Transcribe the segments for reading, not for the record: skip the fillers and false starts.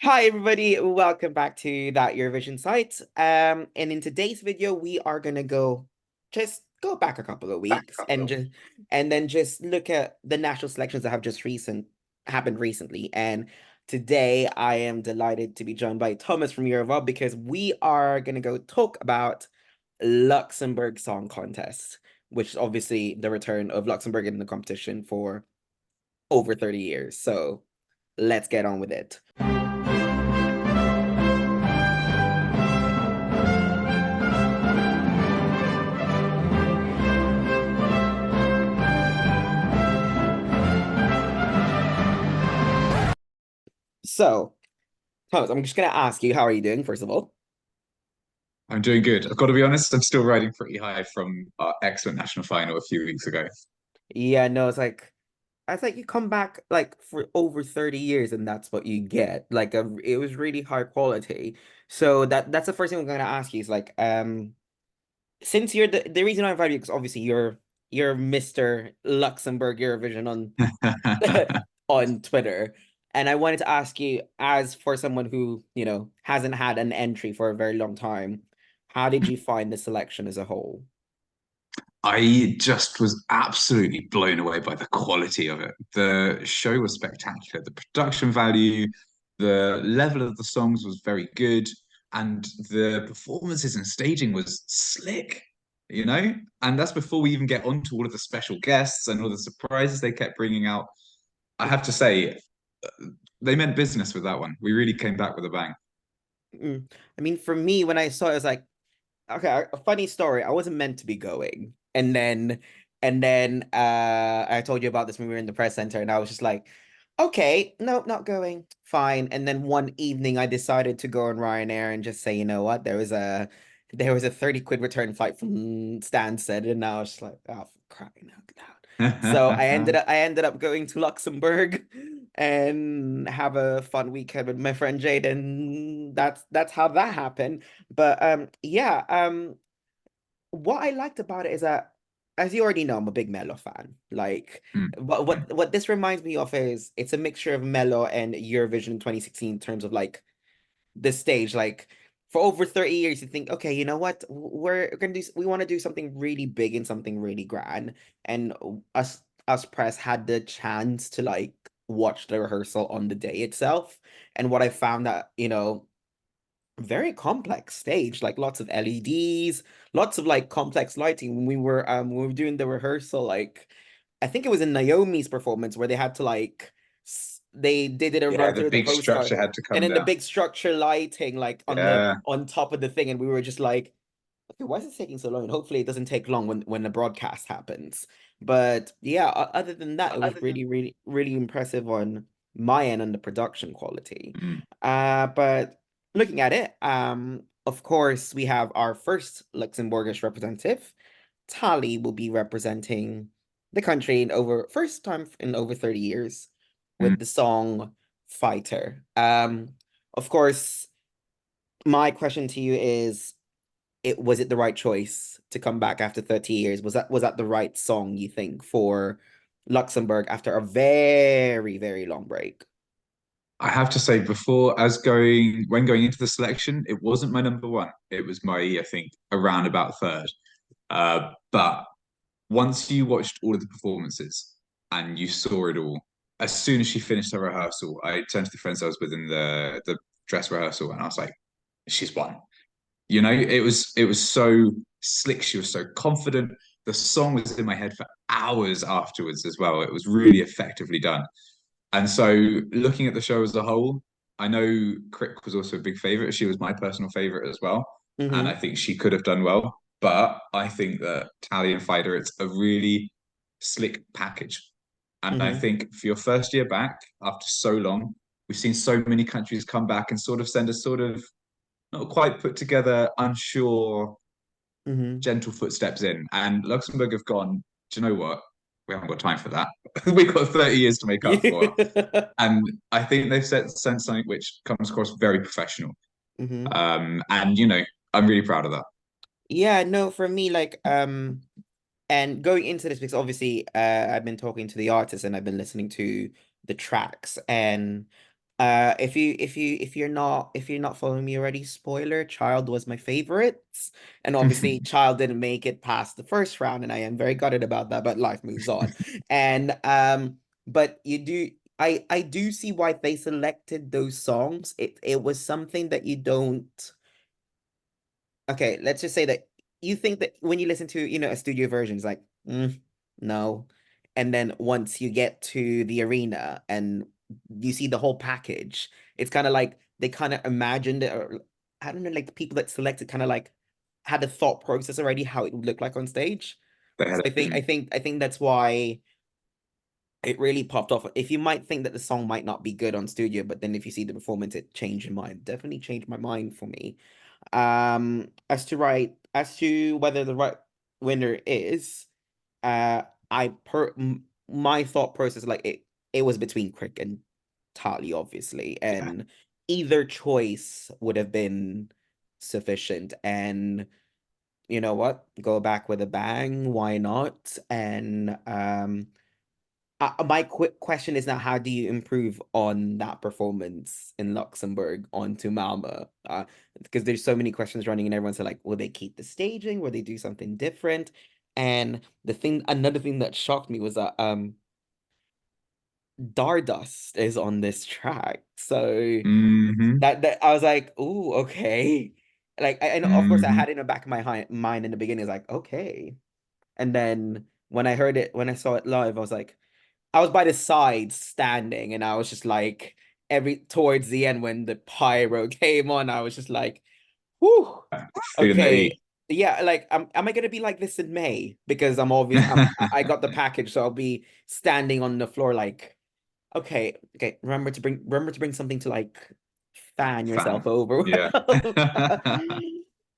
Hi everybody, welcome back to that Eurovision site. And in today's video, we are gonna go back a couple of weeks and then just look at the national selections that have just happened recently. And today I am delighted to be joined by Thomas from Eurovoix because we are gonna go talk about Luxembourg Song Contest, which is obviously the return of Luxembourg in the competition for over 30 years. So let's get on with it. So, Thomas, I'm just gonna ask you, how are you doing, first of all? I'm doing good. I've got to be honest, I'm still riding pretty high from our excellent national final a few weeks ago. Yeah, no, it's like you come back like for over 30 years and that's what you get. It was really high quality. So that's the first thing I'm gonna ask you is since you're the reason I invited you because obviously you're Mr. Luxembourg Eurovision on on Twitter. And I wanted to ask you, as for someone who, hasn't had an entry for a very long time, how did you find the selection as a whole? I just was absolutely blown away by the quality of it. The show was spectacular. The production value, the level of the songs was very good, and the performances and staging was slick, you know? And that's before we even get onto all of the special guests and all the surprises they kept bringing out. I have to say, they meant business with that one. We really came back with a bang. I mean, for me, when I saw it, I was like, okay, a funny story. I wasn't meant to be going. And then I told you about this when we were in the press center, and I was just like, okay, no, not going. Fine. And then one evening I decided to go on Ryanair and just say, you know what? There was a 30 quid return flight from Stansted, and I was just like, oh, for crying out loud. So I ended up going to Luxembourg and have a fun weekend with my friend Jade, and that's how that happened. But yeah, what I liked about it is that, as you already know, I'm a big Mello fan. Like, Mm. what this reminds me of is it's a mixture of Mello and Eurovision 2016 in terms of like the stage. Like, for over 30 years, you think, okay, you know what? We want to do something really big and something really grand. And us press had the chance to like watch the rehearsal on the day itself. And what I found that, very complex stage, like lots of LEDs, lots of like complex lighting. When we were doing the rehearsal, like I think it was in Naomi's performance where they had to like they did a Yeah, run the through the big postcard structure had to and come then the down. big structure lighting like Yeah. on top of the thing, and we were just like, okay, why is it taking so long? And hopefully it doesn't take long when the broadcast happens. But yeah, other than that, it was really, really, really impressive on my end on the production quality. Mm. But looking at it, of course, we have our first Luxembourgish representative. Tali will be representing the country in over first time in over 30 years Mm. with the song Fighter. Of course, my question to you is, was it the right choice to come back after 30 years? Was that the right song, you think, for Luxembourg after a very, very long break? I have to say, when going into the selection, it wasn't my number one. It was I think, around about third. But once you watched all of the performances and you saw it all, as soon as she finished her rehearsal, I turned to the friends I was with in the dress rehearsal, and I was like, "She's won." It was so slick. She was so confident. The song was in my head for hours afterwards as well. It was really effectively done. And so, looking at the show as a whole, I know Crick was also a big favorite. She was my personal favorite as well. And I Mm-hmm. think she could have done well. But I think that Tally and Fighter, it's a really slick package. And I Mm-hmm. think for your first year back, after so long, we've seen so many countries come back and sort of send a sort of not quite put together, unsure, Mm-hmm. gentle footsteps in. And Luxembourg have gone, do you know what? We haven't got time for that. We've got 30 years to make up for. Yeah. And I think they've sent something which comes across very professional. Mm-hmm. And I'm really proud of that. Yeah, no, for me, like, and going into this, because obviously, I've been talking to the artist and I've been listening to the tracks, and If you're not following me already, spoiler, Child was my favorite. And obviously Child didn't make it past the first round, and I am very gutted about that, but life moves on. And but I do see why they selected those songs. It was something that you don't, okay, let's just say that you think that when you listen to, a studio version, it's like, no. And then once you get to the arena and you see the whole package, it's kind of like they kind of imagined it, or I don't know, like the people that selected kind of like had a thought process already how it would look like on stage. They So had I think that's why it really popped off. If you might think that the song might not be good on studio, but then if you see the performance, it changed your mind. Definitely changed my mind for me. As to whether the right winner is, uh, my thought process, like it was between Crick and Tali, obviously, yeah, and either choice would have been sufficient. And you know what? Go back with a bang. Why not? And my quick question is now, how do you improve on that performance in Luxembourg onto Malmo? Because there's so many questions running, and everyone's like, will they keep the staging? Will they do something different? And another thing that shocked me was that Dardust is on this track. So hmm that I was like, ooh, okay. Like, and of course I hmm had it in the back of my mind in the beginning, it's like, okay. And then when I heard it, when I saw it live, I was by the side standing, and I was just like, every towards the end when the pyro came on, I was just like, whew, feeling the okay. heat. Yeah, like am I gonna be like this in May? Because I got the package, so I'll be standing on the floor like, okay, okay, remember to bring something to like fan yourself Fan. over Yeah. with.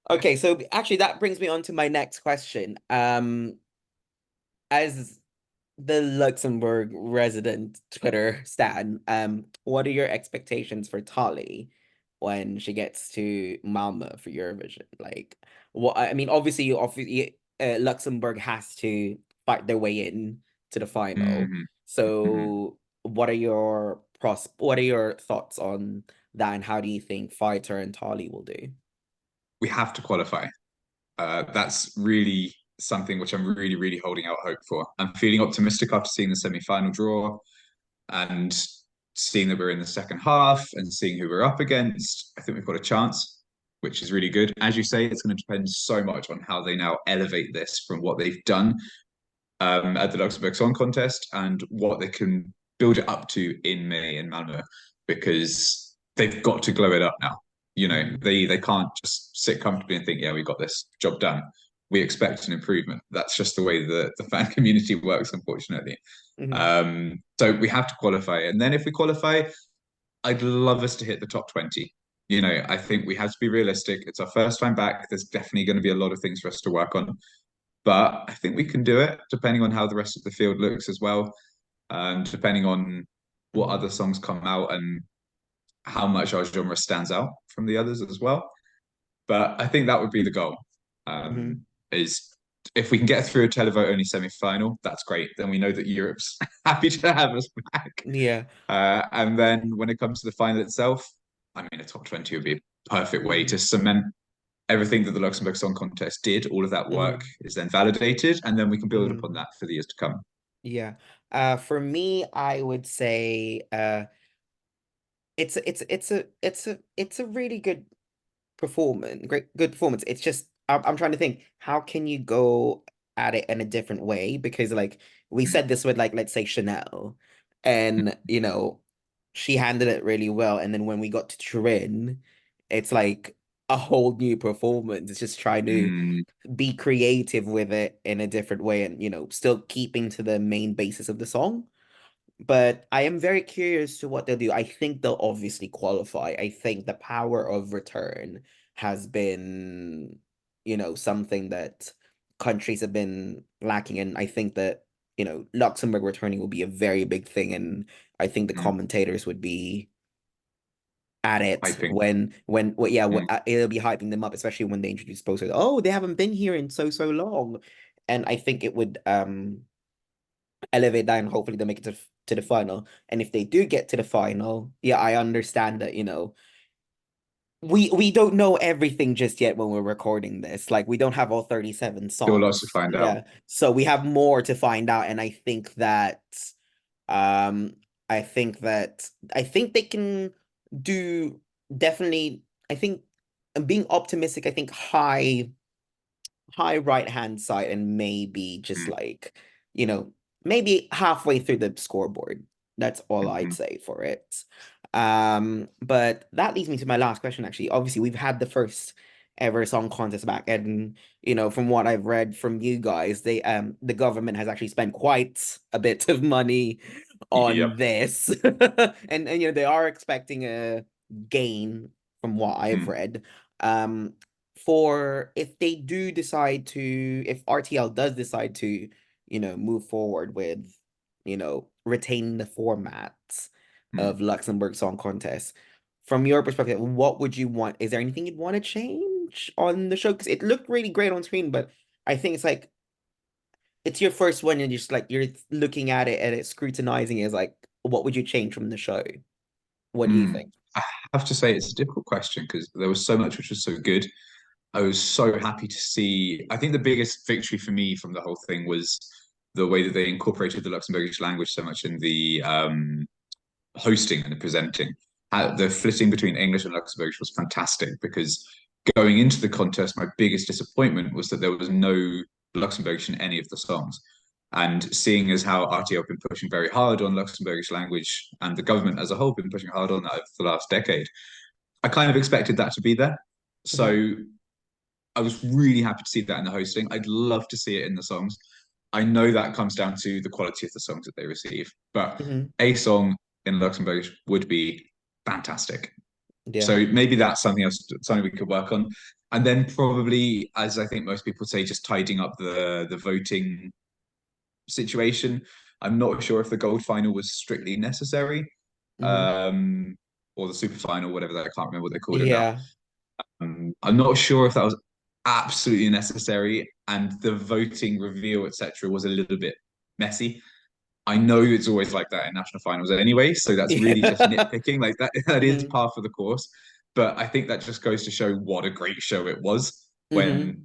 Okay, so actually that brings me on to my next question. As the Luxembourg resident Twitter stan, what are your expectations for Tali when she gets to Malmö for Eurovision? Like, what I mean, obviously, Luxembourg has to fight their way in to the final. hmm hmm So, what are your thoughts on that, and how do you think Fighter and Tali will do? We have to qualify. That's really something which I'm really, really holding out hope for. I'm feeling optimistic after seeing the semi-final draw and seeing that we're in the second half and seeing who we're up against. I think we've got a chance, which is really good. As you say, it's going to depend so much on how they now elevate this from what they've done at the Luxembourg Song Contest and what they can build it up to in May in Malmo, because they've got to glow it up now. You know, Mm-hmm. they can't just sit comfortably and think, yeah, we got this job done. We expect an improvement. That's just the way the fan community works, unfortunately. Mm-hmm. So we have to qualify, and then if we qualify, I'd love us to hit the top 20. You know, I think we have to be realistic. It's our first time back. There's definitely going to be a lot of things for us to work on, but I think we can do it depending on how the rest of the field looks as well, depending on what Mm-hmm. other songs come out and how much our genre stands out from the others as well. But I think that would be the goal. Mm-hmm. Is if we can get through a televote only semi-final, that's great. Then we know that Europe's happy to have us back. Yeah. And then when it comes to the final itself, I mean, a top 20 would be a perfect way Mm-hmm. to cement everything that the Luxembourg Song Contest did. All of that work Mm-hmm. is then validated, and then we can build Mm-hmm. upon that for the years to come. Yeah. For me, I would say it's a really good performance. It's just I'm trying to think, how can you go at it in a different way? Because like we said this with, like, let's say Chanel, and she handled it really well, and then when we got to Turin, it's like a whole new performance. It's just trying to Mm, be creative with it in a different way, and still keeping to the main basis of the song. But I am very curious to what they'll do. I think they'll obviously qualify. I think the power of return has been, something that countries have been lacking. And I think that, Luxembourg returning will be a very big thing. And I think the mm, commentators would be at I it think. when well, yeah, Mm, it'll be hyping them up, especially when they introduce posters. Oh, they haven't been here in so long. And I think elevate that, and hopefully they make it to the final. And if they do get to the final, yeah, I understand that, we don't know everything just yet when we're recording this. Like we don't have all 37 Still lots to songs. find out. Yeah. So we have more to find out. And um I think they can do definitely, I think I'm being optimistic, I think high right hand side, and maybe just Mm, like, maybe halfway through the scoreboard. That's all I'd mhm. say for it. But that leads me to my last question, actually. Obviously, we've had the first ever song contest back, and from what I've read from you guys, the government has actually spent quite a bit of money Yep. on this. And they are expecting a gain from what I've Mm, read. Um, for if they do decide to, if RTL does decide to, move forward with, retain the format mm, of Luxembourg Song Contest, from your perspective, what would you want? Is there anything you'd want to change on the show? Because it looked really great on screen, but I think it's like it's your first one, and you're looking at it and it's scrutinizing it, as like, what would you change from the show? What do you mm. think? I have to say it's a difficult question because there was so much which was so good. I was so happy to see. I think the biggest victory for me from the whole thing was the way that they incorporated the Luxembourgish language so much in the hosting and the presenting. The flitting between English and Luxembourgish was fantastic because going into the contest, my biggest disappointment was that there was no Luxembourgish in any of the songs. And seeing as how RTO have been pushing very hard on Luxembourgish language and the government as a whole been pushing hard on that over the last decade, I kind of expected that to be there. Hmm. So I was really happy to see that in the hosting. I'd love to see it in the songs. I know that comes down to the quality of the songs that they receive, but Hmm. a song in Luxembourgish would be fantastic. Yeah. So maybe that's something else, something we could work on. And then probably, as I think most people say, just tidying up the voting situation. I'm not sure if the gold final was strictly necessary, Hmm. um, or the super final, whatever that. I can't remember what they called it now. Yeah. I'm not sure if that was absolutely necessary, and the voting reveal, etc., was a little bit messy. I know it's always like that in national finals anyway, so that's really just Yeah. nitpicking. Like that is Hmm. par for the course. But I think that just goes to show what a great show it was when Hmm.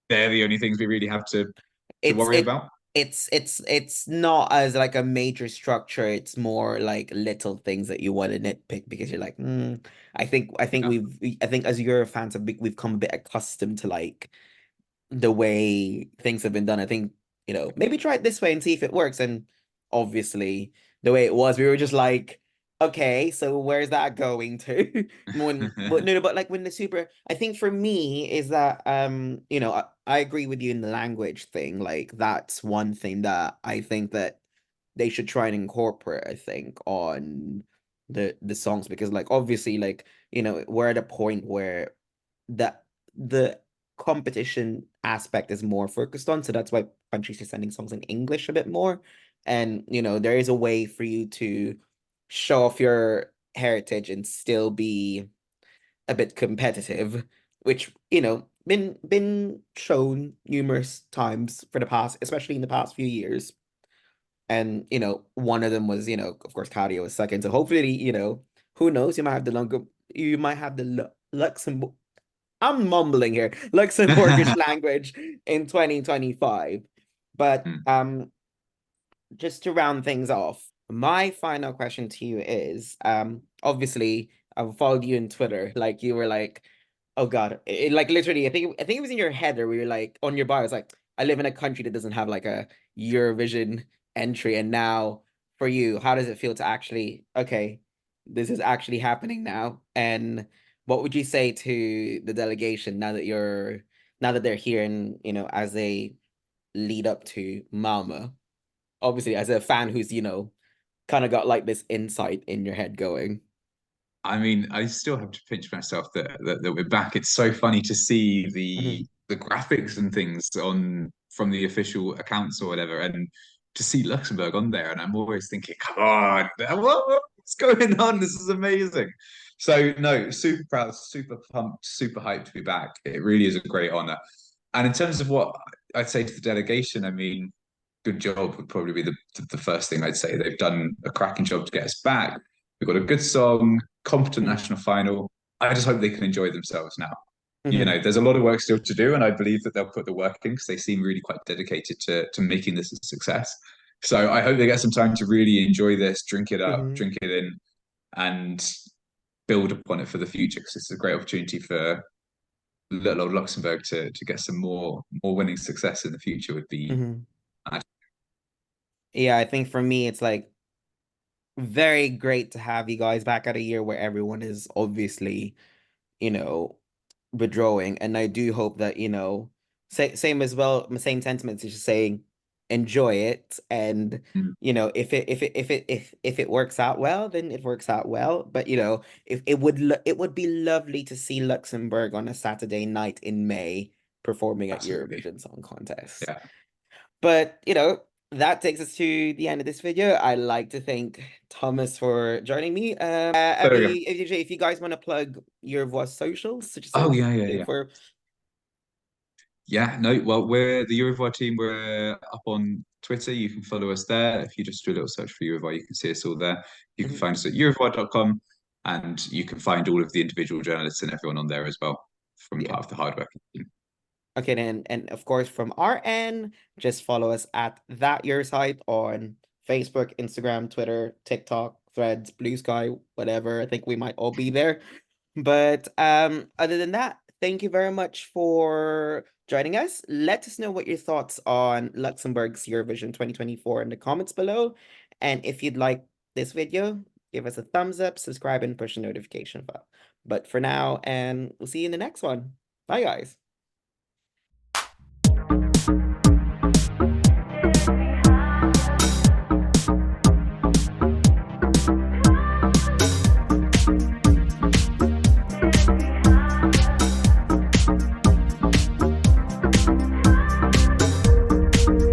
they're the only things we really have to It's worry it about. it's not as like a major structure. It's more like little things that you want to nitpick, because you're like, I think Yeah. I think as Euro fans we've come a bit accustomed to like the way things have been done. I think, maybe try it this way and see if it works. And obviously, the way it was, we were just like, okay, so where's that going to? But no, no, but like when the super, I think for me is that, I agree with you in the language thing. Like that's one thing that I think that they should try and incorporate, I think, on the songs, because like obviously, like, we're at a point where the competition aspect is more focused on. So that's why countries are sending songs in English a bit more. And, there is a way for you to show off your heritage and still be a bit competitive, which, been shown numerous times for the past, especially in the past few years. And, one of them was, of course, cardio was second. So hopefully, who knows, you might have the Luxembourg, I'm mumbling here, Luxembourgish language in 2025. But just to round things off, my final question to you is, obviously I've followed you on Twitter. Like you were like, oh God, like literally, I think it was in your head, or we were like on your bio. It's like, I live in a country that doesn't have like a Eurovision entry, and now for you, how does it feel to actually, okay, this is actually happening now? And what would you say to the delegation now that they're here, and as they lead up to Malmo? Obviously, as a fan who's, kind of got like this insight in your head going. I mean, I still have to pinch myself that we're back. It's so funny to see Mhm. the graphics and things on from the official accounts or whatever, and to see Luxembourg on there. And I'm always thinking, come on, what's going on? This is amazing. So no, super proud, super pumped, super hyped to be back. It really is a great honor. And in terms of what I'd say to the delegation, I mean, good job would probably be the first thing I'd say. They've done a cracking job to get us back. We've got a good song, competent Mm-hmm. national final. I just hope they can enjoy themselves now. You Mm-hmm. know, there's a lot of work still to do, and I believe that they'll put the work in because they seem really quite dedicated to making this a success. So I hope they get some time to really enjoy this, drink it up, Mm-hmm. drink it in, and build upon it for the future because it's a great opportunity for little old Luxembourg to get some more winning success in the future would be. Mm-hmm. Yeah, I think for me, it's like very great to have you guys back at a year where everyone is obviously, you know, withdrawing. And I do hope that, same as well, same sentiments is just saying enjoy it. And, if it works out well, then it works out well. But if it would be lovely to see Luxembourg on a Saturday night in May performing at Absolutely. Eurovision Song Contest. Yeah. But, that takes us to the end of this video. I'd like to thank Thomas for joining me. There we go. If you guys want to plug your voice socials, so just say Oh what yeah, you yeah, do yeah. for. Yeah, no, well, we're the Eurovoix team. We're up on Twitter. You can follow us there. If you just do a little search for Eurovoix, you can see us all there. You can Mhm. find us at eurovoix.com, and you can find all of the individual journalists and everyone on there as well from Yeah. part of the hardworking team. Okay, then, and of course, from our end, just follow us at that your site on Facebook, Instagram, Twitter, TikTok, Threads, Blue Sky, whatever. I think we might all be there. But other than that, thank you very much for joining us. Let us know what your thoughts on Luxembourg's Eurovision 2024 in the comments below. And if you'd like this video, give us a thumbs up, subscribe, and push the notification bell. But for now, and we'll see you in the next one. Bye, guys.